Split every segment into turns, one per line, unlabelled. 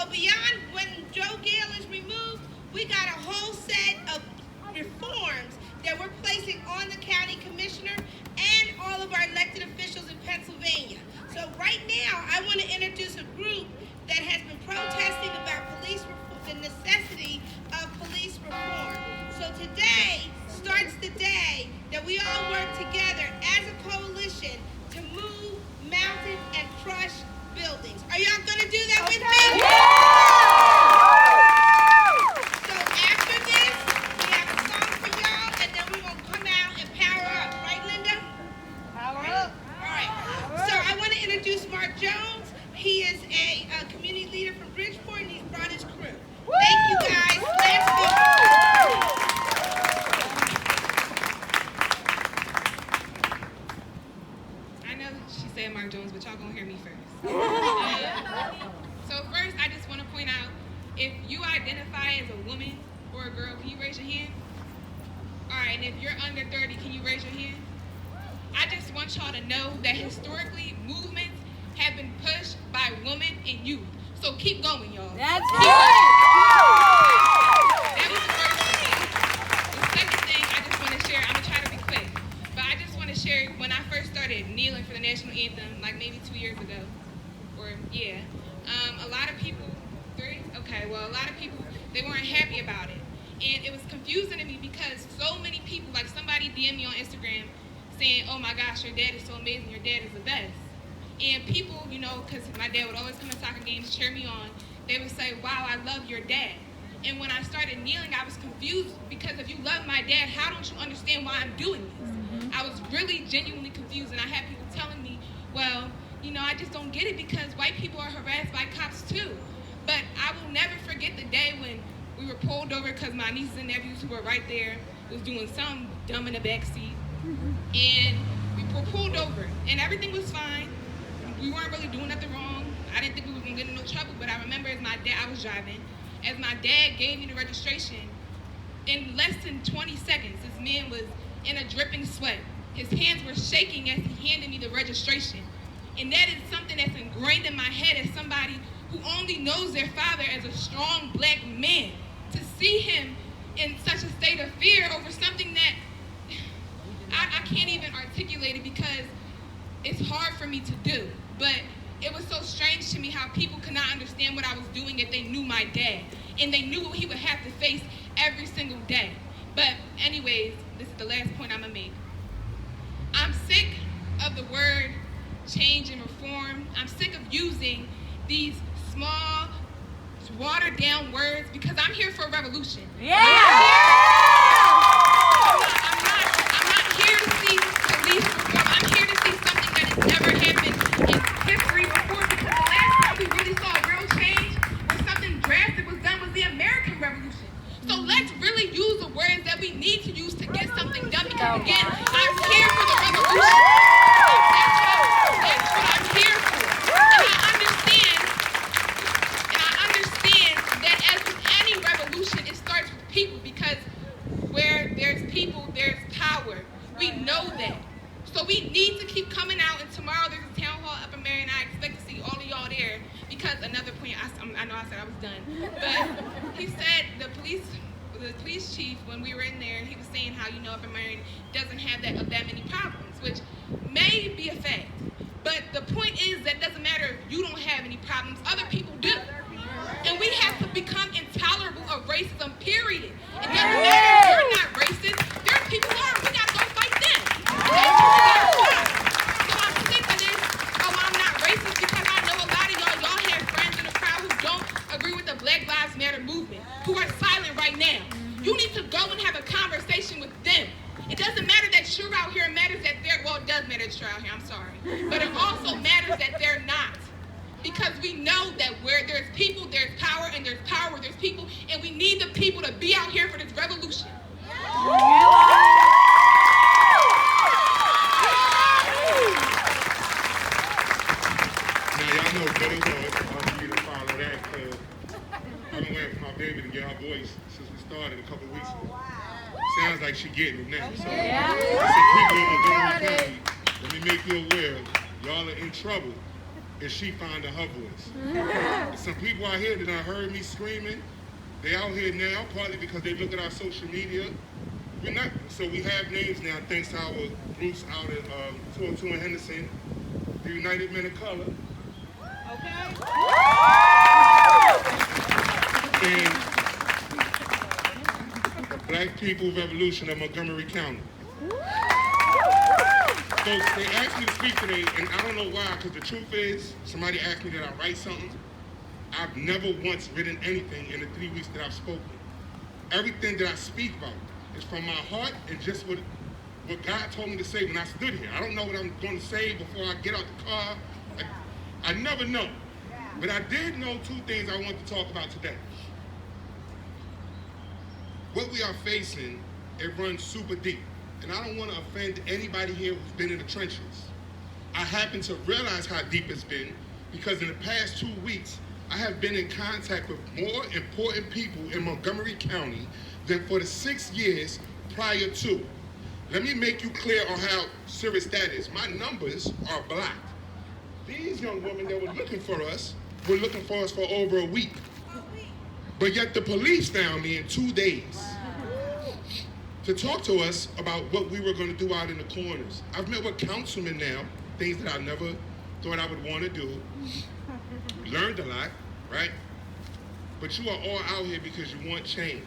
So beyond when Joe Gale is removed, we got a whole set of reforms that we're placing on the county commissioner and all of our elected officials in Pennsylvania. So right now, I want to introduce a group that has been protesting about police reform, the necessity of police reform. So today starts the day that we all work together as a coalition to move, mountain, and crush buildings. Are y'all going to do that with me? So after this, we have a song for y'all, and then we're going to come out and power up. Right, Linda? Power up. All right. So I want to introduce Mark Jones. He is a community leader from Bridgeport, and he's brought his crew. Thank you, guys. Let's go.
I know she said Mark Jones, but y'all gonna hear me first. So first, I just want to point out, if you identify as a woman or a girl, can you raise your hand? All right, and if you're under 30, can you raise your hand? I just want y'all to know that historically, movements have been pushed by women and youth. So keep going, y'all.
That's
keep
right.
That was the first thing. The second thing I just want to share, I'm going to try to be quick, but I just want to share when I first started kneeling for the national anthem, like maybe 2 years ago, a lot of people, a lot of people, they weren't happy about it. And it was confusing to me because so many people, like somebody DM'd me on Instagram saying, oh my gosh, your dad is so amazing, your dad is the best. And people, because my dad would always come to soccer games, cheer me on, they would say, wow, I love your dad. And when I started kneeling, I was confused because if you love my dad, how don't you understand why I'm doing this? Mm-hmm. I was really genuinely confused, and I had people telling me, well, I just don't get it because white people are harassed by cops too. But I will never forget the day when we were pulled over because my nieces and nephews who were right there was doing something dumb in the back seat. And we were pulled over, and everything was fine. We weren't really doing nothing wrong. I didn't think we was gonna get in no trouble, but I remember as my dad, I was driving, as my dad gave me the registration, in less than 20 seconds, this man was in a dripping sweat. His hands were shaking as he handed me the registration. And that is something that's ingrained in my head as somebody who only knows their father as a strong black man. To see him in such a state of fear over something that I can't even articulate it because it's hard for me to do. But it was so strange to me how people could not understand what I was doing if they knew my dad. And they knew what he would have to face every single day. But anyways, this is the last point I'm gonna make. I'm sick of the word change and reform. I'm sick of using these small, watered down words because I'm here for a revolution.
Yeah!
I'm not here to see police reform. I'm here to see something that has never happened in history before because the last time we really saw real change or something drastic was done was the American Revolution. So let's really use the words that we need to use to get something done because again, I'm here for the revolution. That's what I'm here for. And I understand that as with any revolution, it starts with people because where there's people, there's power. We know that. So we need to keep coming out, and tomorrow there's a town hall up in Marion, and I expect to see all of y'all there because another point, I know I said I was done, but he said the police chief, when we were in there, he was saying how, up in Marion doesn't have that many problems, which may be a fact. But the point is that doesn't matter if you don't have any problems, other people do. And we have to become intolerable of racism, period. It doesn't matter if you're not racist, there are people who are, we gotta go fight them. That's what we gotta fight. So I'm sick of this, I'm not racist because I know a lot of y'all have friends in the crowd who don't agree with the Black Lives Matter movement, who are silent right now. You need to go and have a conversation with them. It doesn't matter that you're out here, it matters that they're, well, it does matter that you're out here, I'm sorry. But it also matters that they're not. Because we know that where there's people, there's power, and there's power where there's people, and we need the people to be out here for this revolution.
Now, y'all know very well it's hard for me to follow that because I've been waiting for my baby to get her voice since we started a couple weeks ago. Sounds like she's getting it now. So I said, people in Montgomery County, let me make you aware, y'all are in trouble is she finding her voice. Some people out here that I heard me screaming, they out here now, partly because they look at our social media. We're not, so we have names now, thanks to our groups out at 202 in Henderson, the United Men of Color.
Okay.
And Black People Revolution of Montgomery County. Folks, they asked me to speak today, and I don't know why, because the truth is, somebody asked me that I write something. I've never once written anything in the 3 weeks that I've spoken. Everything that I speak about is from my heart and just what God told me to say when I stood here. I don't know what I'm going to say before I get out the car. I never know. But I did know 2 things I want to talk about today. What we are facing, it runs super deep. And I don't want to offend anybody here who's been in the trenches. I happen to realize how deep it's been because in the past 2 weeks, I have been in contact with more important people in Montgomery County than for the 6 years prior to. Let me make you clear on how serious that is. My numbers are blocked. These young women that were looking for us were looking for us for over a week. But yet the police found me in 2 days to talk to us about what we were going to do out in the corners. I've met with councilmen now, things that I never thought I would want to do. Learned a lot, right? But you are all out here because you want change.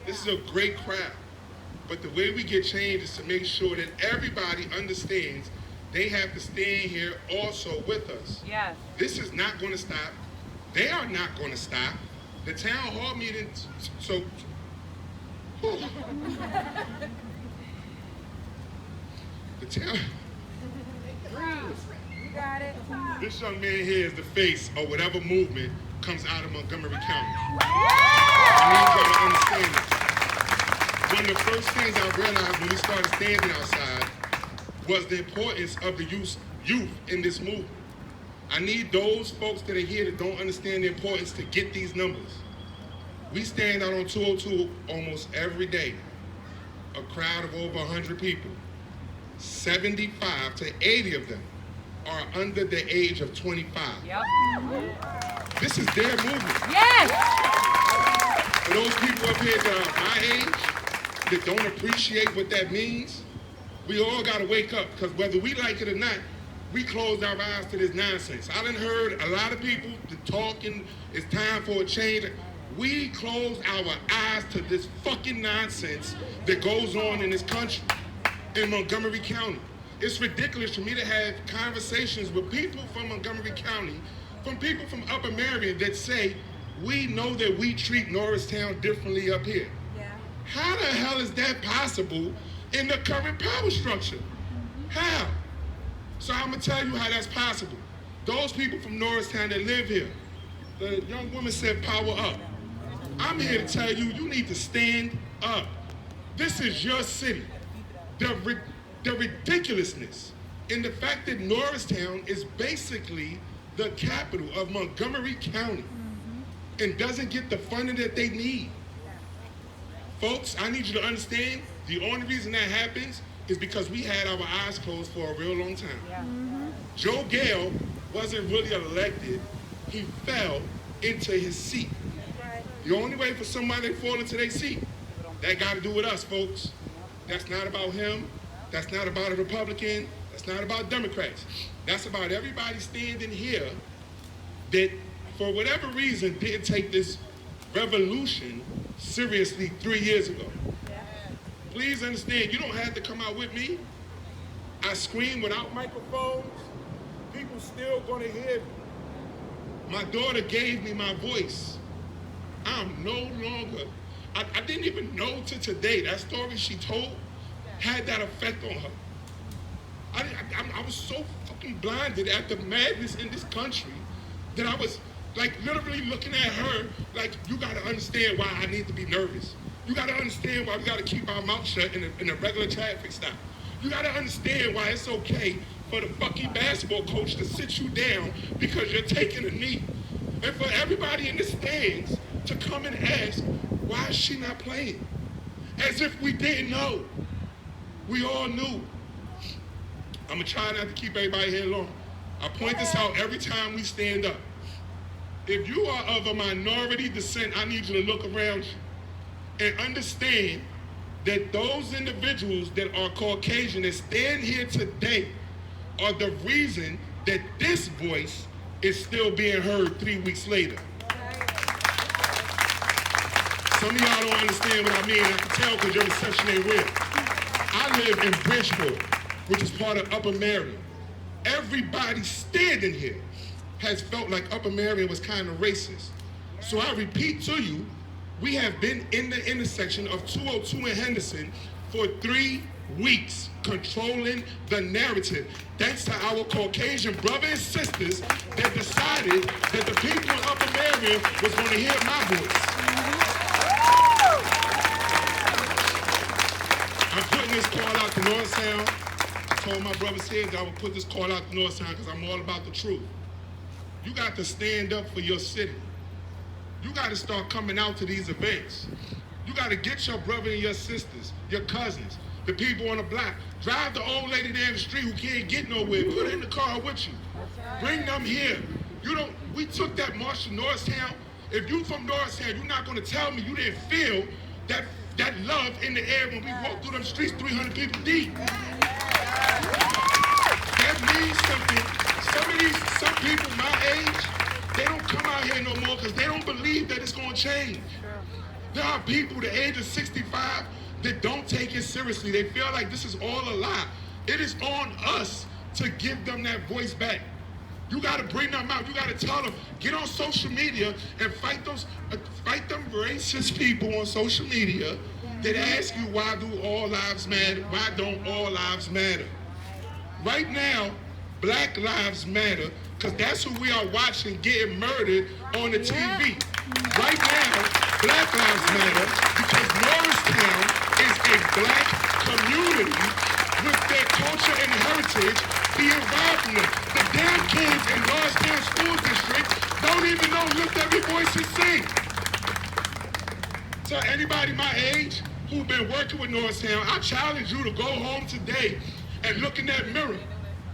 This is a great crowd. But the way we get change is to make sure that everybody understands they have to stand here also with us.
Yes.
This is not going to stop. They are not going to stop. The town hall meeting, so the town.
You got it.
This young man here is the face of whatever movement comes out of Montgomery County. I need y'all to understand this. One of the first things I realized when we started standing outside was the importance of the youth in this movement. I need those folks that are here that don't understand the importance to get these numbers. We stand out on 202 almost every day. A crowd of over 100 people. 75 to 80 of them are under the age of 25.
Yep.
This is their movement.
Yes.
For those people up here that are my age, that don't appreciate what that means, we all got to wake up, because whether we like it or not, we closed our eyes to this nonsense. I done heard a lot of people talking, it's time for a change. We closed our eyes to this fucking nonsense that goes on in this country, in Montgomery County. It's ridiculous for me to have conversations with people from Montgomery County, from people from Upper Marion that say, we know that we treat Norristown differently up here.
Yeah.
How the hell is that possible in the current power structure? How? So I'm gonna tell you how that's possible. Those people from Norristown that live here, the young woman said power up. I'm here to tell you, you need to stand up. This is your city. The ridiculousness in the fact that Norristown is basically the capital of Montgomery County and doesn't get the funding that they need. Folks, I need you to understand, the only reason that happens is because we had our eyes closed for a real long time.
Yeah.
Joe Gale wasn't really elected. He fell into his seat. The only way for somebody to fall into their seat, that got to do with us, folks. That's not about him. That's not about a Republican. That's not about Democrats. That's about everybody standing here that, for whatever reason, didn't take this revolution seriously 3 years ago. Please understand, you don't have to come out with me. I scream without microphones. People still gonna hear me. My daughter gave me my voice. I'm no longer, I didn't even know to today, that story she told had that effect on her. I was so fucking blinded at the madness in this country that I was like literally looking at her like, you gotta understand why I need to be nervous. You gotta understand why we gotta keep our mouth shut in a regular traffic stop. You gotta understand why it's okay for the fucking basketball coach to sit you down because you're taking a knee. And for everybody in the stands to come and ask, why is she not playing? As if we didn't know. We all knew. I'm gonna try not to keep everybody here long. I point this out every time we stand up. If you are of a minority descent, I need you to look around you and understand that those individuals that are Caucasian that stand here today are the reason that this voice is still being heard 3 weeks later. Some of y'all don't understand what I mean. I can tell because your reception ain't real. I live in Bridgeport, which is part of Upper Marion. Everybody standing here has felt like Upper Marion was kind of racist. So I repeat to you, we have been in the intersection of 202 and Henderson for 3 weeks, controlling the narrative. Thanks to our Caucasian brothers and sisters that decided that the people in Upper Marion was going to hear my voice. I'm putting this call out to North Sound. I told my brothers here that I would put this call out to North Sound because I'm all about the truth. You got to stand up for your city. You got to start coming out to these events. You got to get your brother and your sisters, your cousins, the people on the block. Drive the old lady down the street who can't get nowhere. Put her in the car with you. Bring them here. We took that march to Norristown. If you from Norristown, you're not going to tell me you didn't feel that love in the air when we walked through them streets 300 people deep. That means something. Some people my age, they don't come out here no more because they don't believe that it's going to change. There are people the age of 65 that don't take it seriously. They feel like this is all a lie. It is on us to give them that voice back. You got to bring them out. You got to tell them, get on social media and fight them racist people on social media that ask you, why do all lives matter? Why don't all lives matter? Right now, Black Lives Matter, because that's who we are watching getting murdered on the TV. Right now, Black Lives Matter, because Norristown is a black community with their culture and heritage being robbed from them. The damn kids in Norristown School District don't even know Lift Every Voice and Sing. So anybody my age who's been working with Norristown, I challenge you to go home today and look in that mirror,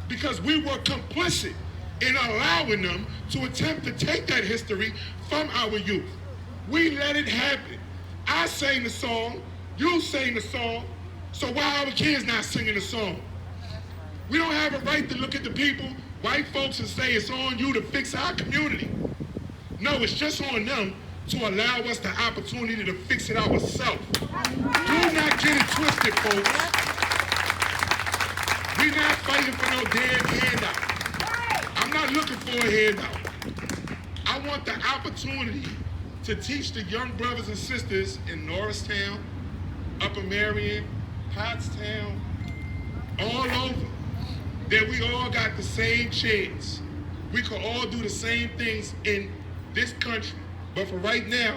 because we were complicit in allowing them to attempt to take that history from our youth. We let it happen. I sang the song, you sang the song, so why are our kids not singing the song? We don't have a right to look at the people, white folks, and say it's on you to fix our community. No, it's just on them to allow us the opportunity to fix it ourselves. Do not get it twisted, folks. We're not fighting for no damn handout. I'm not looking for a handout. I want the opportunity to teach the young brothers and sisters in Norristown, Upper Marion, Pottstown, all over, that we all got the same chance. We could all do the same things in this country. But for right now,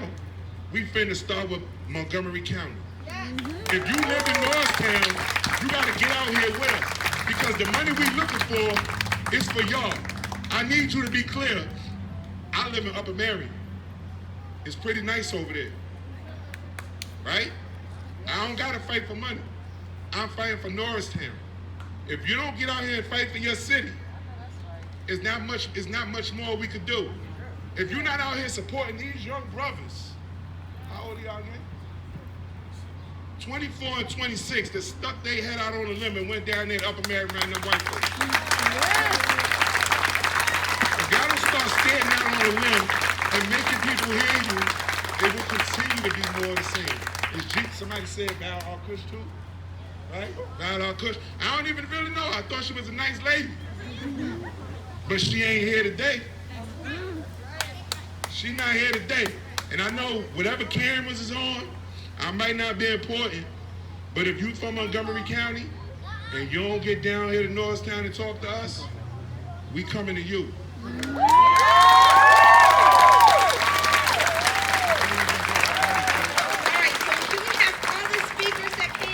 we finna start with Montgomery County. If you live in Norristown, you gotta get out here with us. Because the money we looking for is for y'all. I need you to be clear. I live in Upper Marion. It's pretty nice over there. Right? I don't gotta fight for money. I'm fighting for Norristown. If you don't get out here and fight for your city, it's not much more we could do. If you're not out here supporting these young brothers, how old are y'all again? 24 and 26 that stuck their head out on the limb and went down there to Upper Marion around them white folks. If y'all don't start standing out on the limb and making people hear you, it will continue to be more the same. Somebody said Val Kush too, right? Val Kush. I don't even really know. I thought she was a nice lady, but she ain't here today. She not here today. And I know whatever cameras is on, I might not be important, but if you from Montgomery County and you don't get down here to Norristown and talk to us, we coming to you.